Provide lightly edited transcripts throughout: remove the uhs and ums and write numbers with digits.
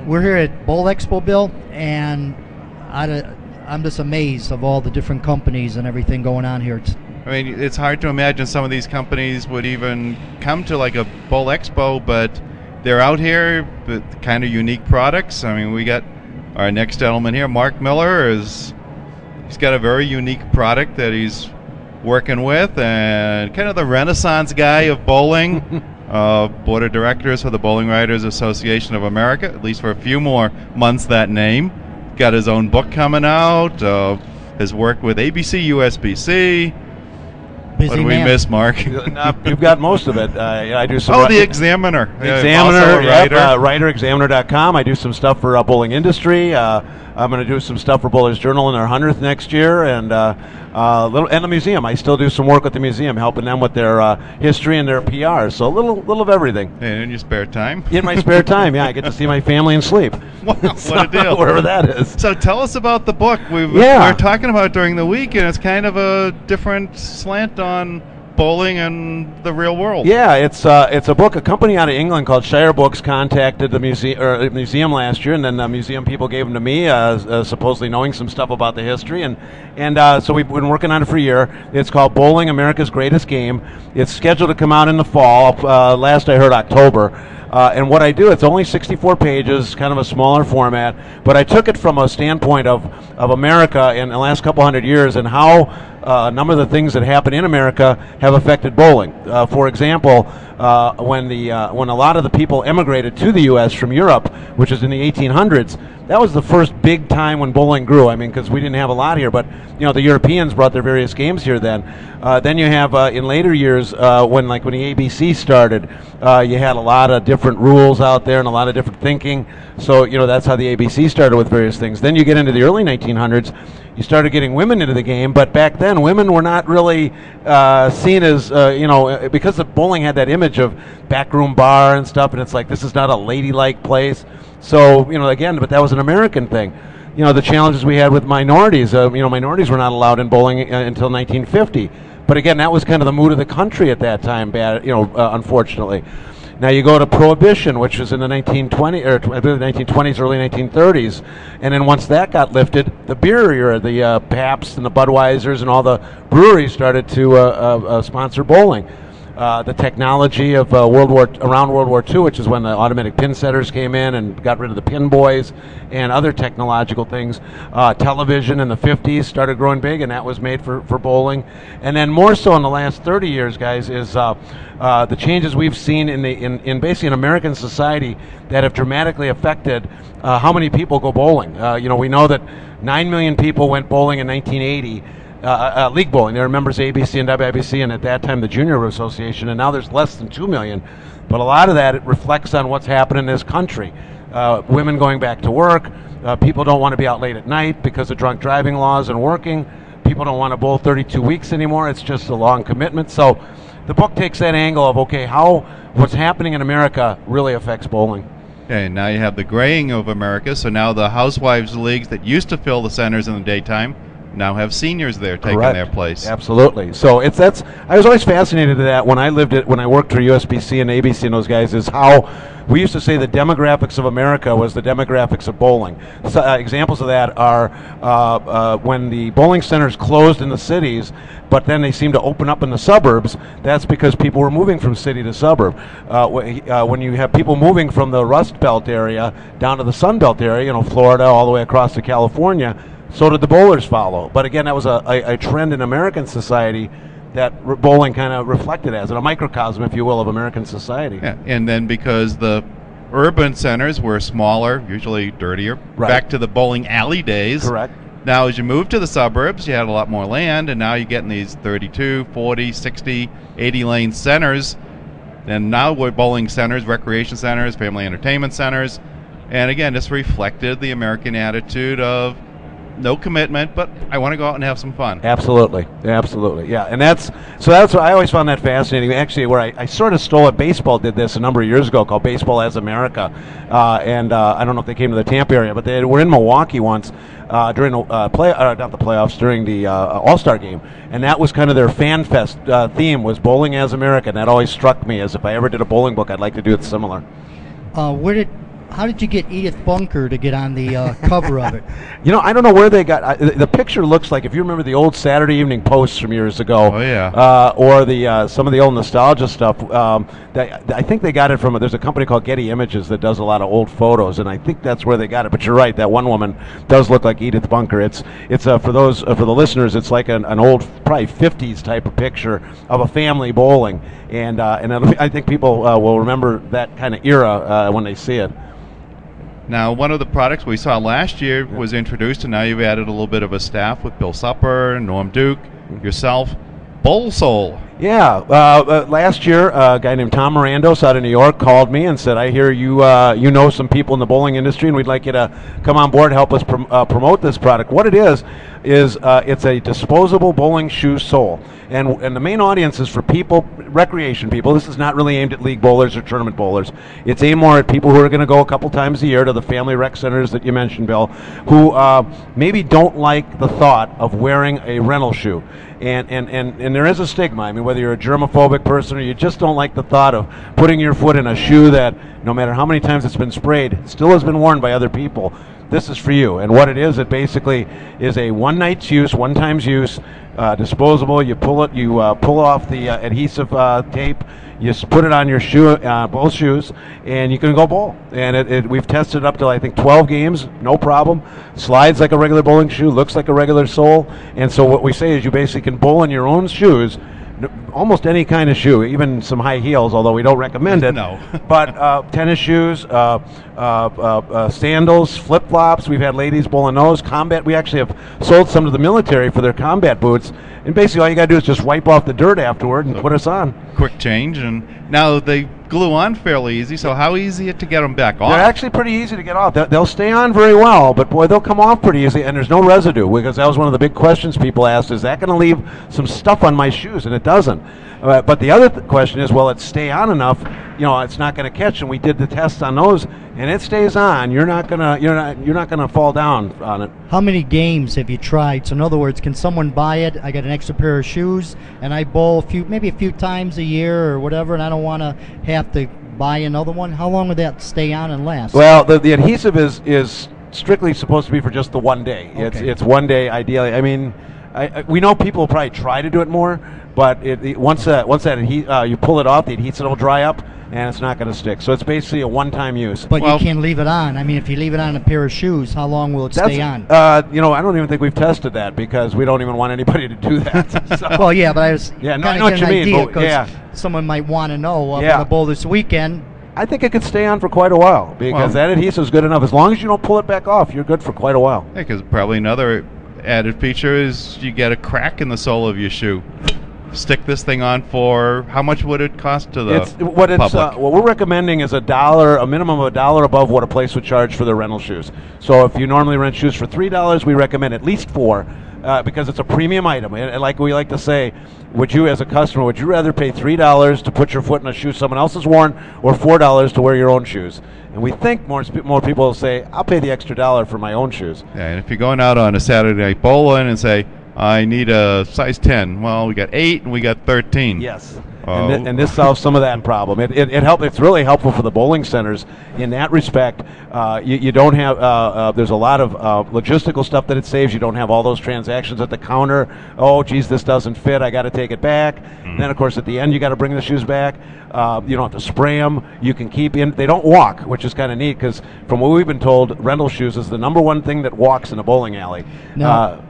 We're here at Bowl Expo, Bill, and I'm just amazed of all the different companies and everything going on here. I mean, it's hard to imagine some of these companies would even come to like a Bowl Expo, but they're out here with kind of unique products. I mean, we got our next gentleman here, Mark Miller, he's got a very unique product that he's working with, and kind of the Renaissance guy of bowling. Board of directors for the Bowling Writers Association of America, at least for a few more months, that name. Got his own book coming out, has worked with ABC, USBC. Busy What do we man. miss, Mark? You've got most of it. I do some. The Examiner. The Examiner, also a writer. writerexaminer.com. I do some stuff for Bowling Industry. I'm going to do some stuff for Bowler's Journal in their 100th next year, and the museum. I still do some work with the museum, helping them with their history and their PR. So a little of everything. And in your spare time? In my spare time, yeah, I get to see my family and sleep. Wow, what a deal. Wherever that is. So tell us about the book. We were talking about it during the week, and it's kind of a different slant on bowling and the real world. Yeah, it's a book. A company out of England called Shire Books contacted the museum last year, and then the museum people gave them to me, supposedly knowing some stuff about the history, and so we've been working on it for a year. It's called Bowling: America's Greatest Game. It's scheduled to come out in the fall. Last I heard, October. And what I do, it's only 64 pages, kind of a smaller format, but I took it from a standpoint of America in the last couple hundred years and how a number of the things that happen in America have affected bowling. For example, when a lot of the people emigrated to the U.S. from Europe, which is in the 1800s, that was the first big time when bowling grew. I mean, because we didn't have a lot here, but the Europeans brought their various games here then. Then you have in later years when the ABC started, you had a lot of different rules out there and a lot of different thinking. So that's how the ABC started with various things. Then you get into the early 1900s. You started getting women into the game, but back then women were not really seen as, because the bowling had that image of backroom bar and stuff, and it's like, this is not a ladylike place. So, again, but that was an American thing. The challenges we had with minorities, minorities were not allowed in bowling until 1950. But again, that was kind of the mood of the country at that time, unfortunately. Now you go to Prohibition, which was in the 1920s, early 1930s, and then once that got lifted, the beer era, the Pabst and the Budweisers and all the breweries started to sponsor bowling. The technology of around World War II, which is when the automatic pin setters came in and got rid of the pin boys and other technological things. Television in the 50s started growing big, and that was made for bowling. And then more so in the last 30 years, guys, is the changes we've seen in basically in American society that have dramatically affected how many people go bowling. We know that 9 million people went bowling in 1980. League bowling. They were members of ABC and WIBC, and at that time the Junior Association, and now there's less than 2 million. But a lot of that, it reflects on what's happening in this country. Women going back to work. People don't want to be out late at night because of drunk driving laws and working. People don't want to bowl 32 weeks anymore. It's just a long commitment. So the book takes that angle of, okay, how what's happening in America really affects bowling. Okay, now you have the graying of America, so now the housewives leagues that used to fill the centers in the daytime now have seniors there taking their place. Absolutely. So I was always fascinated to that when I worked for USBC and ABC and those guys, is how we used to say the demographics of America was the demographics of bowling. So, examples of that are when the bowling centers closed in the cities, but then they seemed to open up in the suburbs. That's because people were moving from city to suburb. When you have people moving from the Rust Belt area down to the Sun Belt area, Florida all the way across to California, so did the bowlers follow. But again, that was a trend in American society that bowling kind of reflected as, a microcosm, if you will, of American society. Yeah, and then because the urban centers were smaller, usually dirtier, back to the bowling alley days. Correct. Now as you move to the suburbs, you had a lot more land, and now you're getting these 32, 40, 60, 80 lane centers. And now we're bowling centers, recreation centers, family entertainment centers. And again, this reflected the American attitude of no commitment, but I want to go out and have some fun. Absolutely, yeah. And that's what I always found that fascinating. Actually, where I sort of stole it. Baseball did this a number of years ago, called Baseball as America, and I don't know if they came to the Tampa area, but they were in Milwaukee once during the not the playoffs, during the All-Star game, and that was kind of their fan fest theme, was Bowling as America. And that always struck me as, if I ever did a bowling book, I'd like to do it similar. how did you get Edith Bunker to get on the cover of it? You know, I don't know where they got the picture. Looks like, if you remember the old Saturday Evening Posts from years ago. Oh, yeah. Or the some of the old nostalgia stuff. I think they got it from. There's a company called Getty Images that does a lot of old photos, and I think that's where they got it. But you're right, that one woman does look like Edith Bunker. It's for the listeners, it's like an old, probably 50s type of picture of a family bowling, and I think people will remember that kind of era when they see it. Now, one of the products we saw last year was introduced, and now you've added a little bit of a staff with Bill Supper, Norm Duke, yourself, Bowl Soul. Yeah, last year, a guy named Tom Mirandos out of New York called me and said, "I hear you know some people in the bowling industry, and we'd like you to come on board and help us promote this product." What it is it's a disposable bowling shoe sole, and the main audience is for people, recreation people. This is not really aimed at league bowlers or tournament bowlers. It's aimed more at people who are going to go a couple times a year to the family rec centers that you mentioned, Bill, who maybe don't like the thought of wearing a rental shoe. And there is a stigma. I mean, whether you're a germophobic person or you just don't like the thought of putting your foot in a shoe that, no matter how many times it's been sprayed, still has been worn by other people, this is for you. And what it basically is a one-night use, one-times use, disposable. You pull it, you pull off the adhesive tape. You put it on your shoe, both shoes, and you can go bowl. And we've tested it up to, I think, 12 games, no problem. Slides like a regular bowling shoe, looks like a regular sole. And so what we say is you basically can bowl in your own shoes, almost any kind of shoe, even some high heels, although we don't recommend it. No. But tennis shoes, sandals, flip-flops. We've had ladies bowl in those. Combat, we actually have sold some to the military for their combat boots. And basically all you got to do is just wipe off the dirt afterward and put us on. Quick change, and now they glue on fairly easy, so how easy is it to get them back off? They're actually pretty easy to get off. They'll stay on very well, but boy, they'll come off pretty easy, and there's no residue, because that was one of the big questions people asked, is that going to leave some stuff on my shoes? And it doesnn't. But the other question is, will it stay on enough? You know, it's not going to catch, and we did the tests on those, and it stays on. You're not gonna fall down on it. How many games have you tried? So in other words, can someone buy it? I got an extra pair of shoes, and I bowl maybe a few times a year or whatever, and I don't want to have to buy another one. How long would that stay on and last? Well, the adhesive is strictly supposed to be for just the one day. Okay. It's one day ideally. I mean, we know people will probably try to do it more, but once you pull it off, the adhesive will dry up, and it's not going to stick. So it's basically a one-time use. But you can't leave it on. I mean, if you leave it on a pair of shoes, how long will it stay on? I don't even think we've tested that, because we don't even want anybody to do that. So. Well, yeah, but I was I know kind what of you getting an mean. idea, because someone might want to know. I'm going to bowl this weekend. I think it could stay on for quite a while, because that adhesive is good enough. As long as you don't pull it back off, you're good for quite a while. Yeah, because probably another added feature is you get a crack in the sole of your shoe. Stick this thing on for, how much would it cost to the public? What we're recommending is a minimum of $1 above what a place would charge for their rental shoes. So if you normally rent shoes for $3, we recommend at least $4, because it's a premium item. And like we like to say, would you, as a customer, would you rather pay $3 to put your foot in a shoe someone else has worn, or $4 to wear your own shoes? And we think more people will say, I'll pay the extra $1 for my own shoes. Yeah, and if you're going out on a Saturday night bowling and say, I need a size 10. Well, we got 8 and we got 13. Yes. And this solves some of that problem. It's really helpful for the bowling centers in that respect. You don't have there's a lot of logistical stuff that it saves. You don't have all those transactions at the counter. Oh, geez, this doesn't fit. I got to take it back. And then, of course, at the end, you got to bring the shoes back. You don't have to spray them. You can keep in. They don't walk, which is kind of neat, because from what we've been told, rental shoes is the #1 thing that walks in a bowling alley. No.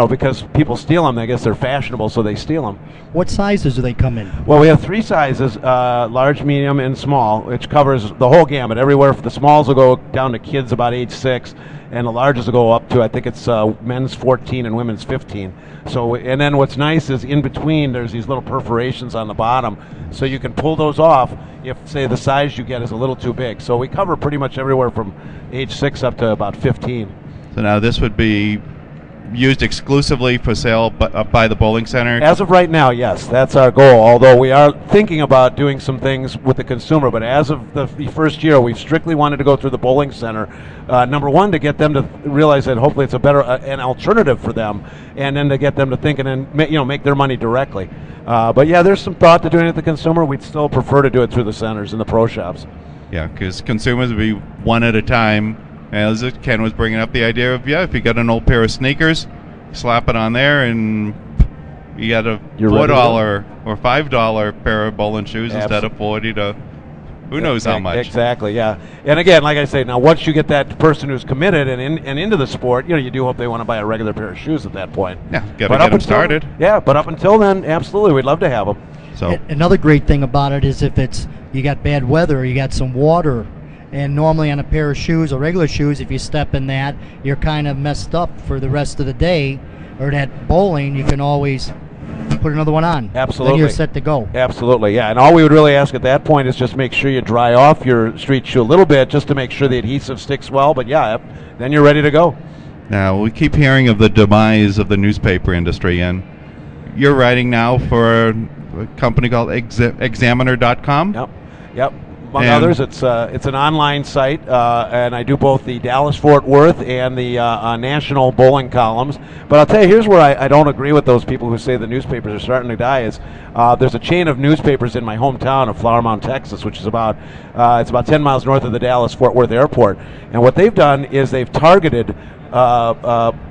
Because people steal them. I guess they're fashionable, so they steal them. What sizes do they come in? Well, we have 3 sizes, large, medium, and small, which covers the whole gamut. Everywhere, the smalls will go down to kids about age 6, and the larges will go up to, I think it's men's 14 and women's 15. So, and then what's nice is in between, there's these little perforations on the bottom, so you can pull those off if, say, the size you get is a little too big. So we cover pretty much everywhere from age 6 up to about 15. So now this would be used exclusively for sale by the bowling center? As of right now, yes, that's our goal, although we are thinking about doing some things with the consumer. But as of the first year, we've strictly wanted to go through the bowling center, #1, to get them to realize that hopefully it's a better an alternative for them, and then to get them to think and then make their money directly. But yeah, there's some thought to doing it at the consumer. We'd still prefer to do it through the centers and the pro shops. Yeah, because consumers would be one at a time. As Ken was bringing up the idea of, if you got an old pair of sneakers, slap it on there, and you got a $4 or $5 pair of bowling shoes instead of 40 to who knows how much. Exactly, yeah. And again, like I say, now once you get that person who's committed and into the sport, you do hope they want to buy a regular pair of shoes at that point. Yeah, got to get them started. Yeah, but up until then, absolutely, we'd love to have them. So another great thing about it is if you got bad weather, you got some water, and normally on a pair of shoes or regular shoes, if you step in that, you're kind of messed up for the rest of the day. Or that bowling, you can always put another one on. Absolutely. Then you're set to go. Absolutely, yeah. And all we would really ask at that point is just make sure you dry off your street shoe a little bit just to make sure the adhesive sticks well. But yeah, then you're ready to go. Now, we keep hearing of the demise of the newspaper industry, and you're writing now for a company called Examiner.com. Yep. Among others, it's an online site, and I do both the Dallas-Fort Worth and the national bowling columns. But I'll tell you, here's where I don't agree with those people who say the newspapers are starting to die. Is there's a chain of newspapers in my hometown of Flower Mound, Texas, which is about 10 miles north of the Dallas-Fort Worth airport. And what they've done is they've targeted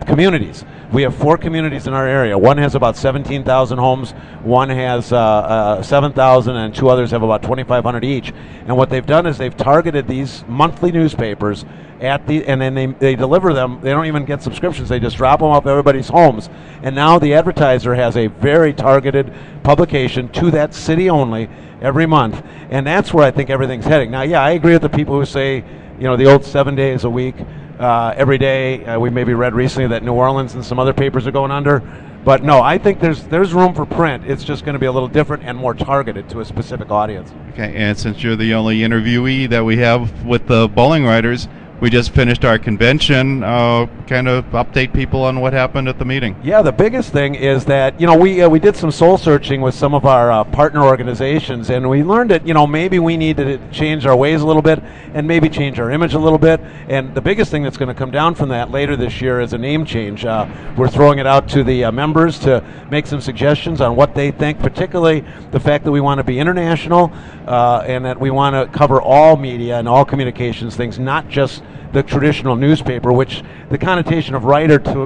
communities. We have 4 communities in our area. One has about 17,000 homes, one has 7,000, and 2 others have about 2,500 each. And what they've done is they've targeted these monthly newspapers and then they deliver them. They don't even get subscriptions. They just drop them off everybody's homes. And now the advertiser has a very targeted publication to that city only every month. And that's where I think everything's heading. Now, yeah, I agree with the people who say, the old 7 days a week. Every day. We maybe read recently that New Orleans and some other papers are going under. But no, I think there's room for print. It's just going to be a little different and more targeted to a specific audience. Okay, and since you're the only interviewee that we have with the bowling writers, we just finished our convention. Kind of update people on what happened at the meeting. Yeah, the biggest thing is that we did some soul searching with some of our partner organizations, and we learned that maybe we need to change our ways a little bit and maybe change our image a little bit. And the biggest thing that's going to come down from that later this year is a name change. We're throwing it out to the members to make some suggestions on what they think, particularly the fact that we want to be international and that we want to cover all media and all communications things, not just the traditional newspaper, which the connotation of writer to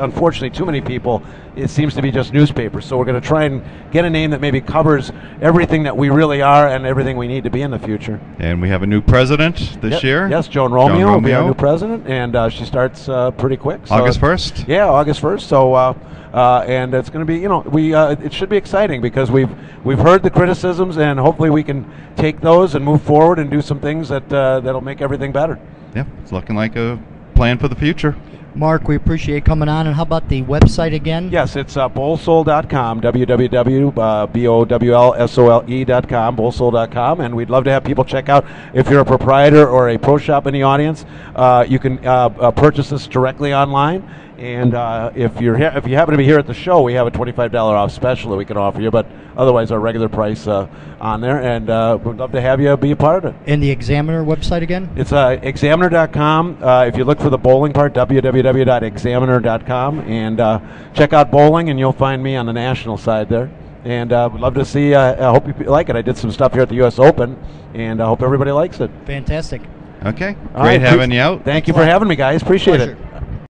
unfortunately too many people, it seems to be just newspapers. So we're going to try and get a name that maybe covers everything that we really are and everything we need to be in the future. And we have a new president this year. Yes, Joan Romeo will be our new president, and she starts pretty quick. So August 1st? Yeah, August 1st. So and it's going to be, it should be exciting because we've heard the criticisms, and hopefully we can take those and move forward and do some things that'll make everything better. Yeah, it's looking like a plan for the future. Mark, we appreciate coming on. And how about the website again? Yes, it's bowlsole.com, www.bowlsole.com, bowlsole.com, and we'd love to have people check out. If you're a proprietor or a pro shop in the audience, you can purchase this directly online. And if you happen to be here at the show, we have a $25 off special that we can offer you, but otherwise our regular price on there, and we'd love to have you be a part of it. And the Examiner website again? It's examiner.com. If you look for the bowling part, www.examiner.com, and check out bowling, and you'll find me on the national side there. And we'd love to see, I hope you like it. I did some stuff here at the U.S. Open, and I hope everybody likes it. Fantastic. Okay, great having you out. Thank you for having me, guys. Appreciate it.